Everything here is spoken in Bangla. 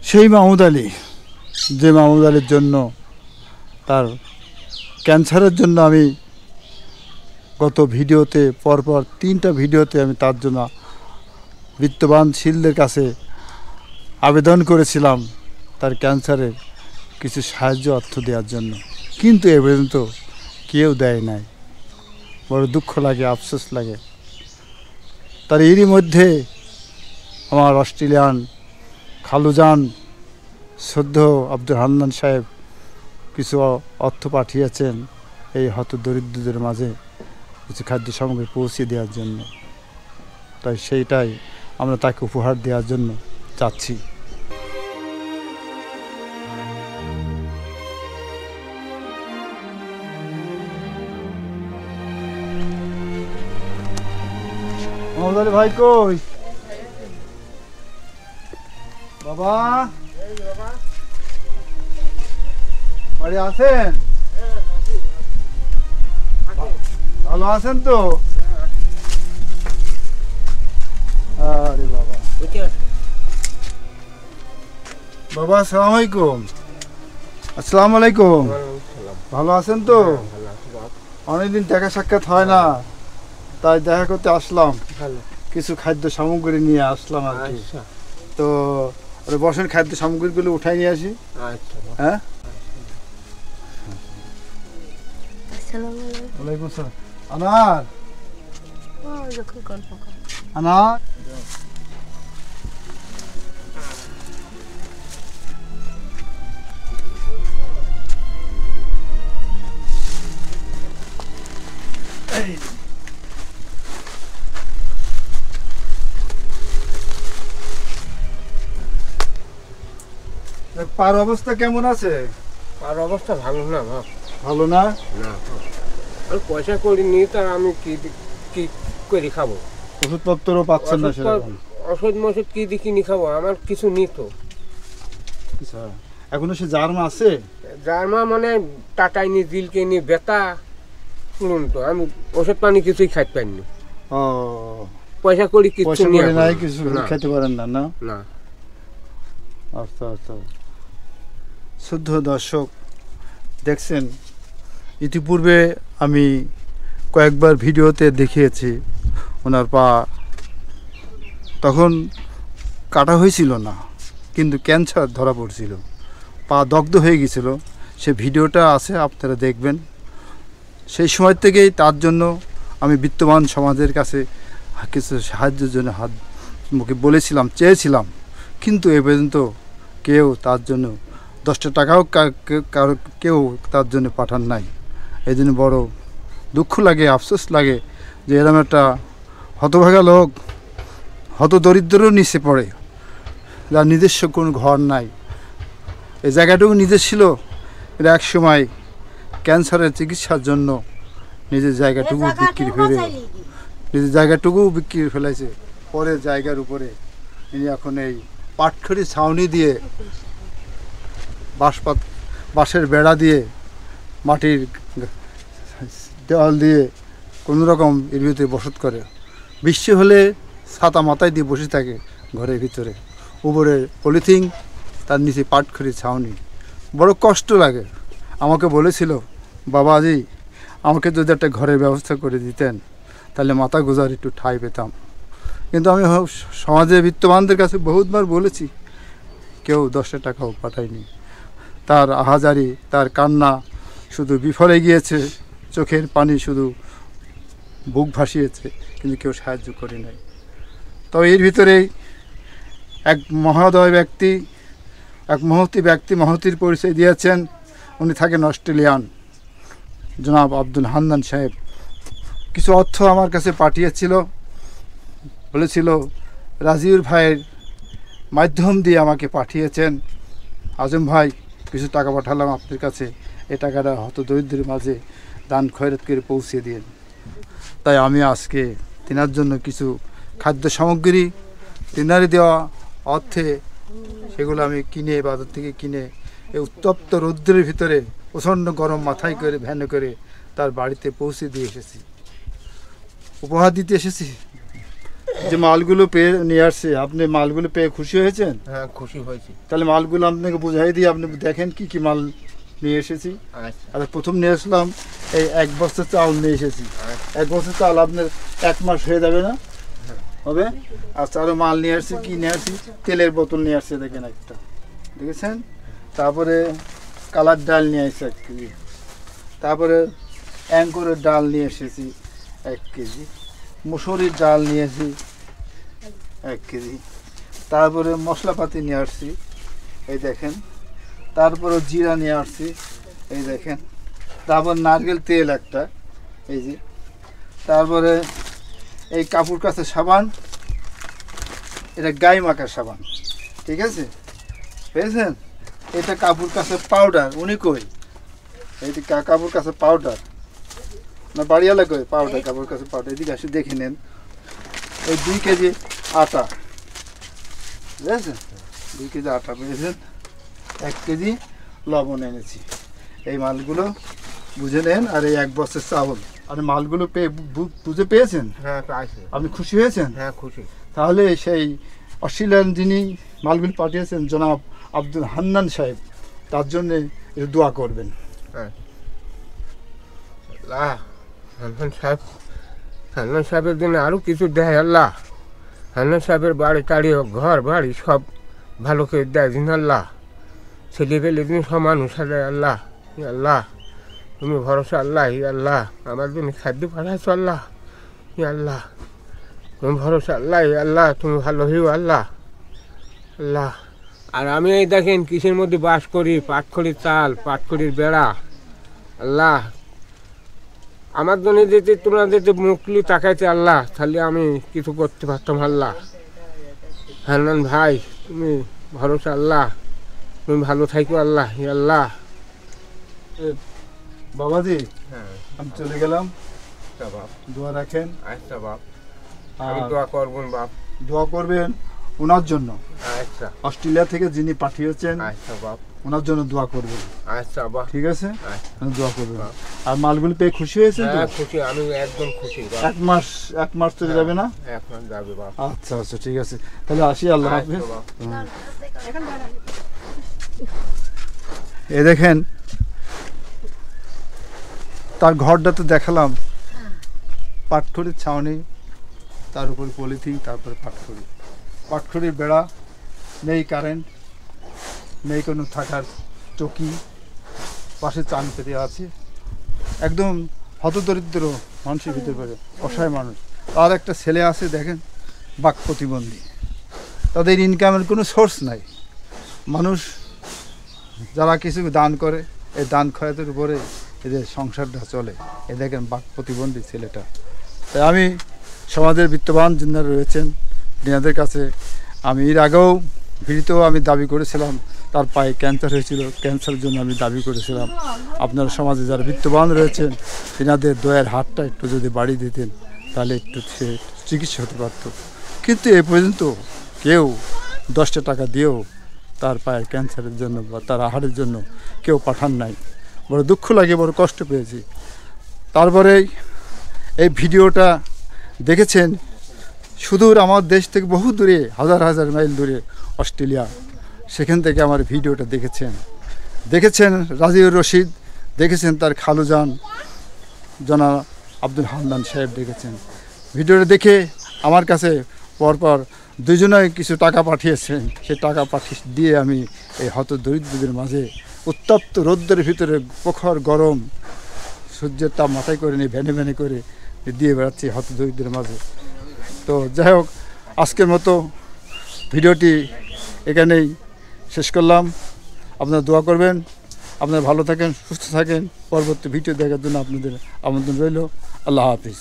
সেই মাহমুদ আলী, যে মাহমুদ আলীর জন্য, তার ক্যান্সারের জন্য আমি গত ভিডিওতে পরপর 3টা ভিডিওতে আমি তার জন্য বিত্তবানশীলদের কাছে আবেদন করেছিলাম তার ক্যান্সারের কিছু সাহায্য অর্থ দেওয়ার জন্য, কিন্তু এ পর্যন্ত কেউ দেয় নাই। বড় দুঃখ লাগে, আফসোস লাগে। তার এরই মধ্যে আমার অস্ট্রেলিয়ান খালুজান সদ্য আব্দুল হান্নান সাহেব কিছু অর্থ পাঠিয়েছেন এই হতদরিদ্রদের মাঝে কিছু খাদ্য সামগ্রী পৌঁছে দেওয়ার জন্য। তাই সেইটাই আমরা তাকে উপহার দেওয়ার জন্য চাচ্ছি। মাহমুদ আলী ভাই কই? বাবা বাড়ি আছেন? ভালো আছেন তো? আরে বাবা, বাবা আসসালামু আলাইকুম। আসসালামু আলাইকুম। ভালো আছেন তো? অনেকদিন দেখা সাক্ষাৎ হয় না, তাই দেখা করতে আসলাম। কিছু খাদ্য সামগ্রী নিয়ে আসলাম আর কি। তো বসেন, খাদ্য সামগ্রীগুলো উঠাই নিয়ে আসি। হ্যাঁ, ওয়ালাইকুম আসসালাম। আনার আনার পার অবস্থা কেমন আছে? পার অবস্থা ভালো না বাপ। ভালো না? না, আমি পয়সা করি নি, তার আমি কি কি করে খাবো? ওষুধপত্রও পাচ্ছেন না সেরকম? ওষুধ মষুধ কি দিয়ে কিনে খাবো? আমার কিছু নি তো। এখনো সে জার্মা আছে? জার্মা মানে টাটাই নি, দিলকে নি, বেতা শুনুন তো, আমি ওষুধ পানি কিছুই খাইতে পারিনি। ও, পয়সা করি কিছু নাই, কিছু খেতে পারেন না? না না। আচ্ছা আচ্ছা। শুদ্ধ দর্শক দেখছেন, ইতিপূর্বে আমি কয়েকবার ভিডিওতে দেখিয়েছি ওনার পা তখন কাটা হয়েছিল না, কিন্তু ক্যান্সার ধরা পড়ছিল, পা দগ্ধ হয়ে গিয়েছিল। সে ভিডিওটা আছে, আপনারা দেখবেন। সেই সময় থেকেই তার জন্য আমি বিত্তবান সমাজের কাছে কিছু সাহায্যের জন্য হাত মুখে বলেছিলাম, চেয়েছিলাম, কিন্তু এ পর্যন্ত কেউ তার জন্য 10টা টাকাও কেউ তার জন্য পাঠান নাই। এই জন্য বড় দুঃখ লাগে, আফসোস লাগে যে এরকম একটা হতভাগা লোক, হতদরিদ্রেরও নিচে পড়ে, যার নিজস্ব কোনো ঘর নাই। এই জায়গাটুকু নিজের ছিল, এটা এক সময় ক্যান্সারের চিকিৎসার জন্য নিজের জায়গাটুকু বিক্রি ফেলেছে। পরে জায়গার উপরে ইনি এখন এই পাটখড়ি ছাউনি দিয়ে, বাঁশের বেড়া দিয়ে, মাটির দেওয়াল দিয়ে কোনো রকম এর ভিতরে বসত করে। বৃষ্টি হলে ছাতা মাথায় দিয়ে বসে থাকে ঘরের ভিতরে, উপরে পলিথিন, তার নিচে পাটখড়ি ছাউনি। বড় কষ্ট লাগে। আমাকে বলেছিল, বাবাজি আমাকে যদি একটা ঘরের ব্যবস্থা করে দিতেন তাহলে মাথা গোজার একটু ঠাঁই পেতাম। কিন্তু আমি সমাজে বিত্তবানদের কাছে বহুতবার বলেছি, কেউ 10টা টাকাও পাঠায়নি। তার আহাজারি, তার কান্না শুধু বিফলে গিয়েছে, চোখের পানি শুধু বুক ভাসিয়েছে, কিন্তু কেউ সাহায্য করে নাই। তবে এর ভিতরেই এক মহোদয় ব্যক্তি, এক মহতী ব্যক্তি মহতির পরিচয় দিয়েছেন। উনি থাকেন অস্ট্রেলিয়ান, জনাব আব্দুল হান্নান সাহেব। কিছু অর্থ আমার কাছে পাঠিয়েছিল, বলেছিল রাজিউর ভাইয়ের মাধ্যম দিয়ে আমাকে পাঠিয়েছেন। আজম ভাই কিছু টাকা পাঠালাম আপনার কাছে, এই টাকাটা হতদরিদ্রের মাঝে দান খয়রাত করে পৌঁছে দিন। তাই আমি আজকে তিনার জন্য কিছু খাদ্য সামগ্রী, তিনারি দেওয়া অর্থে সেগুলো আমি কিনে, বাজার থেকে কিনে, এই উত্তপ্ত রৌদ্রের ভিতরে প্রচণ্ড গরম মাথায় করে ভ্যানে করে তার বাড়িতে পৌঁছে দিয়ে এসেছি, উপহার দিতে এসেছি। যে মালগুলো পেয়ে নিয়ে আসছে, আপনি মালগুলো পেয়ে খুশি হয়েছেন? হ্যাঁ, খুশি হয়েছি। তাহলে মালগুলো আপনাকে বুঝাই দিয়ে আপনি দেখেন কি কি মাল নিয়ে এসেছি। আচ্ছা, আর প্রথম নিয়ে আসলাম এই 1 বস্তা চাল নিয়ে এসেছি। 1 বস্তা চাল আপনার 1 মাস হয়ে যাবে না? হবে। আচ্ছা, আরও মাল নিয়ে আসছি। কি নিয়ে আসছি? তেলের বোতল নিয়ে আসছে, দেখেন একটা, দেখেছেন? তারপরে কালার ডাল নিয়ে আসছে 1 কেজি। তারপরে অ্যাঙ্করের ডাল নিয়ে এসেছি 1 কেজি। মুসুরির ডাল নিয়েছি 1 কেজি। তারপরে মশলাপাতি নিয়ে আসছি, এই দেখেন। তারপরে জিরা নিয়ে আসছি, এই দেখেন। তারপর নারকেল তেল একটা, এই যে। তারপরে এই কাপড় কাচা সাবান, এটা গায়ে মাখার সাবান, ঠিক আছে, পেয়েছেন? এটা কাপড় কাচা পাউডার, উনি কই? এইটি কাপড় কাচা পাউডার না বাড়িওয়ালা কই? পাউডার, কাপড় কাচা পাউডার। এদিকে আসে দেখে নেন। এই 2 কেজি আটা, বুঝেছেন? 2 কেজি আটা পেয়েছেন। 1 কেজি লবণ এনেছি। এই মালগুলো বুঝে নেন। আর এই 1 বস্তা চাউল। আর মালগুলো পেয়ে বুঝে পেয়েছেন? হ্যাঁ, পাইছি। আপনি খুশি হয়েছেন? হ্যাঁ, খুশি। তাহলে সেই অস্ট্রেলিয়ান যিনি মালগুলো পাঠিয়েছেন জনাব আব্দুল হান্নান সাহেব, তার জন্যে একটু দোয়া করবেন। হ্যাঁ, আল্লাহ হান্নান সাহেবের জন্য আরও কিছু দেয় আল্লাহ। হান্নান সাহেবের বাড়ি টাড়ি, ঘর বাড়ি সব ভালো করে দেয় দিন আল্লাহ। ছেলে পেলে দিন সব মানুষ দেয় আল্লাহ। ই আল্লাহ, তুমি ভরসা আল্লাহ। ই আল্লাহ, আমার জন্য খাদ্য পাঠাচ্ছ আল্লাহ। ই আল্লাহ, তুমি ভরসা আল্লাহ। ই আল্লাহ, তুমি ভালো হইও আল্লাহ। আল্লাহ, আর আমি এই দেখেন কিসের মধ্যে বাস করি, পাটখড়ির চাল, পাটখড়ির বেড়া। আল্লাহ, আমার জন্য যদি তোমরা যদি মুখলি তাকাইতে আল্লাহ, তাহলে আমি কিছু করতে পারতাম আল্লাহ। হান্নান ভাই, তুমি ভরসা আল্লাহ, তুমি ভালো থাকো আল্লাহ। ই আল্লাহ। বাবাজি, হ্যাঁ, আমি চলে গেলাম। আচ্ছা বাপ। দোয়া রাখেন। আচ্ছা বাপ, আর আমি দোয়া করবো বাপ। দোয়া করবেন ওনার জন্য। আচ্ছা, অস্ট্রেলিয়া থেকে যিনি পাঠিয়েছেন, আচ্ছা বাপ। ওনার জন্য দোয়া করবেন, আচ্ছা বাপ। ঠিক আছে? আচ্ছা, দোয়া করবেন। আর মালগুলো পেয়ে খুশি হয়েছেন তো? হ্যাঁ, খুশি, আমি একদম খুশি বাপ। 1 মাস চলে যাবে না? এখন যাবে বাপ। আচ্ছা আচ্ছা, ঠিক আছে। তাহলে আসি, আল্লাহ আচ্ছা হাফেজ। বাপ। এ দেখেন, তার ঘরটা তো দেখালাম, পাটখড়ির ছাউনি, তার উপর পলিথিন, তারপরে পাটখড়ি, পাটখড়ির বেড়া, নেই কারেন্ট, নেই কোনো থাকার চকি, পাশে চান পেতে আছে। একদম হতদরিদ্র মানুষের ভিতরে পড়ে, অসহায় মানুষ। তার একটা ছেলে আছে, দেখেন, বাক প্রতিবন্ধী। তাদের ইনকামের কোনো সোর্স নাই। মানুষ যারা কিছু দান করে, এই দান খয়রাতের উপরে এদের সংসারটা চলে। এ দেখেন বাক প্রতিবন্ধী ছেলেটা। তাই আমি সমাজের বিত্তবান যিনারা রয়েছেন, তিনাদের কাছে আমি এর আগেও ভিডিওতেও আমি দাবি করেছিলাম, তার পায়ে ক্যান্সার হয়েছিল, ক্যান্সারের জন্য আমি দাবি করেছিলাম আপনারা সমাজে যারা বিত্তবান রয়েছেন, তিনাদের দয়ার হাতটা একটু যদি বাড়িয়ে দিতেন, তাহলে একটু সে চিকিৎসা হতে পারত। কিন্তু এ পর্যন্ত কেউ 10টা টাকা দিয়েও তার পায়ের ক্যান্সারের জন্য বা তার আহারের জন্য কেউ পাঠান নাই। বড় দুঃখ লাগে, বড় কষ্ট পেয়েছি। তারপরে এই ভিডিওটা দেখেছেন সুদূর আমার দেশ থেকে বহু দূরে, হাজার হাজার মাইল দূরে অস্ট্রেলিয়া, সেখান থেকে আমার ভিডিওটা দেখেছেন রাজিউর রশিদ, দেখেছেন তার খালুজান জনাব আব্দুল হান্নান সাহেব, দেখেছেন। ভিডিওটা দেখে আমার কাছে পরপর দুজনে কিছু টাকা পাঠিয়েছেন। সেই টাকা দিয়ে আমি এই হতদরিদ্রদের মাঝে উত্তপ্ত রৌদ্রের ভিতরে, প্রখর গরম সূর্যের তাপ মাথায় করে নিয়ে ভ্যানে ভ্যানে করে দিয়ে বেড়াচ্ছি হতদরিদ্রের মাঝে। তো যাই হোক, আজকের মতো ভিডিওটি এখানেই শেষ করলাম। আপনারা দোয়া করবেন, আপনারা ভালো থাকেন, সুস্থ থাকেন। পরবর্তী ভিডিও দেখার জন্য আপনাদের আমন্ত্রণ রইল। আল্লাহ হাফিজ।